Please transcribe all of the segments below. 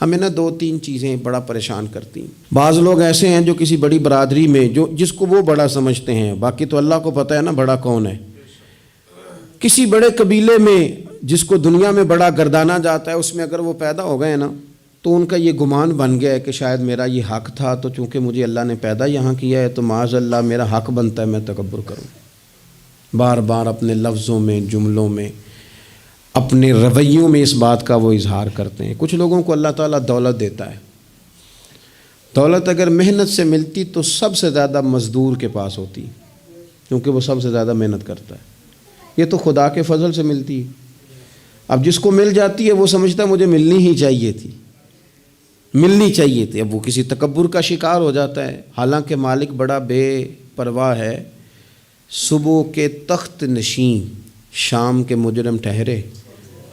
ہمیں نا 2-3 چیزیں بڑا پریشان کرتی ہیں۔ بعض لوگ ایسے ہیں جو کسی بڑی برادری میں جس کو وہ بڑا سمجھتے ہیں، باقی تو اللہ کو پتہ ہے نا بڑا کون ہے۔ کسی بڑے قبیلے میں جس کو دنیا میں بڑا گردانا جاتا ہے، اس میں اگر وہ پیدا ہو گئے نا تو ان کا یہ گمان بن گیا ہے کہ شاید میرا یہ حق تھا، تو چونکہ مجھے اللہ نے پیدا یہاں کیا ہے تو معاذ اللہ میرا حق بنتا ہے میں تکبر کروں۔ بار بار اپنے لفظوں میں، جملوں میں، اپنے رویوں میں اس بات کا وہ اظہار کرتے ہیں۔ کچھ لوگوں کو اللہ تعالیٰ دولت دیتا ہے، دولت اگر محنت سے ملتی تو سب سے زیادہ مزدور کے پاس ہوتی، کیونکہ وہ سب سے زیادہ محنت کرتا ہے۔ یہ تو خدا کے فضل سے ملتی ہے۔ اب جس کو مل جاتی ہے وہ سمجھتا ہے مجھے ملنی ہی چاہیے تھی، ملنی چاہیے تھی، اب وہ کسی تکبر کا شکار ہو جاتا ہے، حالانکہ مالک بڑا بے پرواہ ہے۔ صبح کے تخت نشین شام کے مجرم ٹھہرے،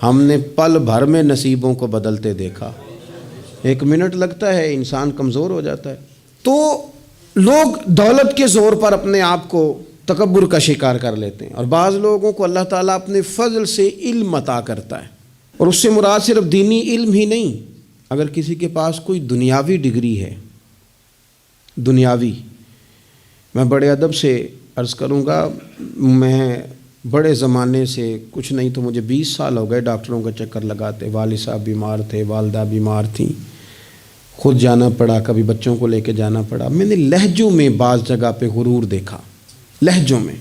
ہم نے پل بھر میں نصیبوں کو بدلتے دیکھا۔ 1 منٹ لگتا ہے، انسان کمزور ہو جاتا ہے۔ تو لوگ دولت کے زور پر اپنے آپ کو تکبر کا شکار کر لیتے ہیں، اور بعض لوگوں کو اللہ تعالیٰ اپنے فضل سے علم عطا کرتا ہے، اور اس سے مراد صرف دینی علم ہی نہیں۔ اگر کسی کے پاس کوئی دنیاوی ڈگری ہے، دنیاوی، میں بڑے ادب سے عرض کروں گا، میں بڑے زمانے سے کچھ نہیں تو مجھے 20 سال ہو گئے ڈاکٹروں کا چکر لگاتے۔ والد صاحب بیمار تھے، والدہ بیمار تھیں، خود جانا پڑا، کبھی بچوں کو لے کے جانا پڑا۔ میں نے لہجوں میں بعض جگہ پہ غرور دیکھا، لہجوں میں،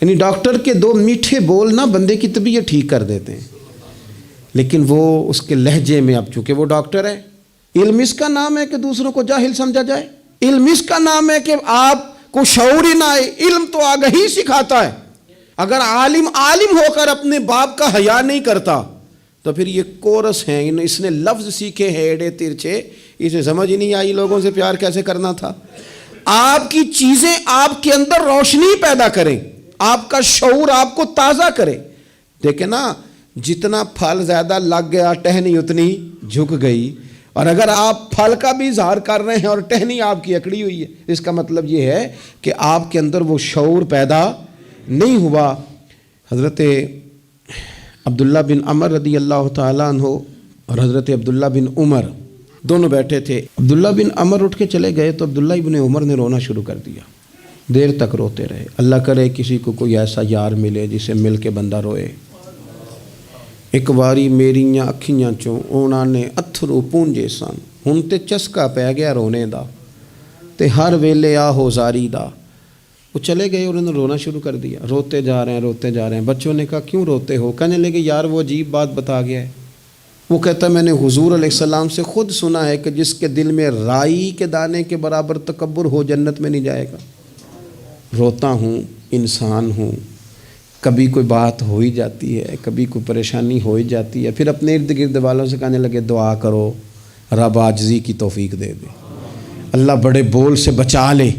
یعنی ڈاکٹر کے 2 میٹھے بول نہ بندے کی طبیعت ٹھیک کر دیتے ہیں، لیکن وہ اس کے لہجے میں، اب چونکہ وہ ڈاکٹر ہے، علم اس کا نام ہے کہ دوسروں کو جاہل سمجھا جائے، علم اس کا نام ہے کہ آپ کو شعور ہی نہ آئے، علم تو آگہی سکھاتا ہے۔ اگر عالم ہو کر اپنے باپ کا حیا نہیں کرتا تو پھر یہ کورس ہیں، اس نے لفظ سیکھے ہیں ایڑے ترچھے، اسے سمجھ ہی نہیں آئی لوگوں سے پیار کیسے کرنا تھا۔ آپ کی چیزیں آپ کے اندر روشنی پیدا کریں، آپ کا شعور آپ کو تازہ کرے۔ دیکھیں نا، جتنا پھل زیادہ لگ گیا ٹہنی اتنی جھک گئی، اور اگر آپ پھل کا بھی اظہار کر رہے ہیں اور ٹہنی آپ کی اکڑی ہوئی ہے، اس کا مطلب یہ ہے کہ آپ کے اندر وہ شعور پیدا نہیں ہوا۔ حضرت عبداللہ بن عمر رضی اللہ تعالیٰ عنہ اور حضرت عبداللہ بن عمر دونوں بیٹھے تھے۔ عبداللہ بن عمر اٹھ کے چلے گئے تو عبداللہ بن عمر نے رونا شروع کر دیا، دیر تک روتے رہے۔ اللہ کرے کسی کو کوئی ایسا یار ملے جسے مل کے بندہ روئے۔ ایک واری میریاں اکھیاں چوں اونا نے اتھرو پونجے سن، ہن تے چسکا پہ گیا رونے دا، تے ہر ویلے آہو زاری دا۔ وہ چلے گئے، انہوں نے رونا شروع کر دیا، روتے جا رہے ہیں۔ بچوں نے کہا کیوں روتے ہو؟ کہنے لگے یار وہ عجیب بات بتا گیا ہے۔ وہ کہتا ہے میں نے حضور علیہ السلام سے خود سنا ہے کہ جس کے دل میں رائی کے دانے کے برابر تکبر ہو جنت میں نہیں جائے گا۔ روتا ہوں، انسان ہوں، کبھی کوئی بات ہو ہی جاتی ہے، کبھی کوئی پریشانی ہو ہی جاتی ہے، پھر اپنے ارد گرد والوں سے کہنے لگے دعا کرو رب عاجزی کی توفیق دے دے، اللہ بڑے بول سے بچا لے۔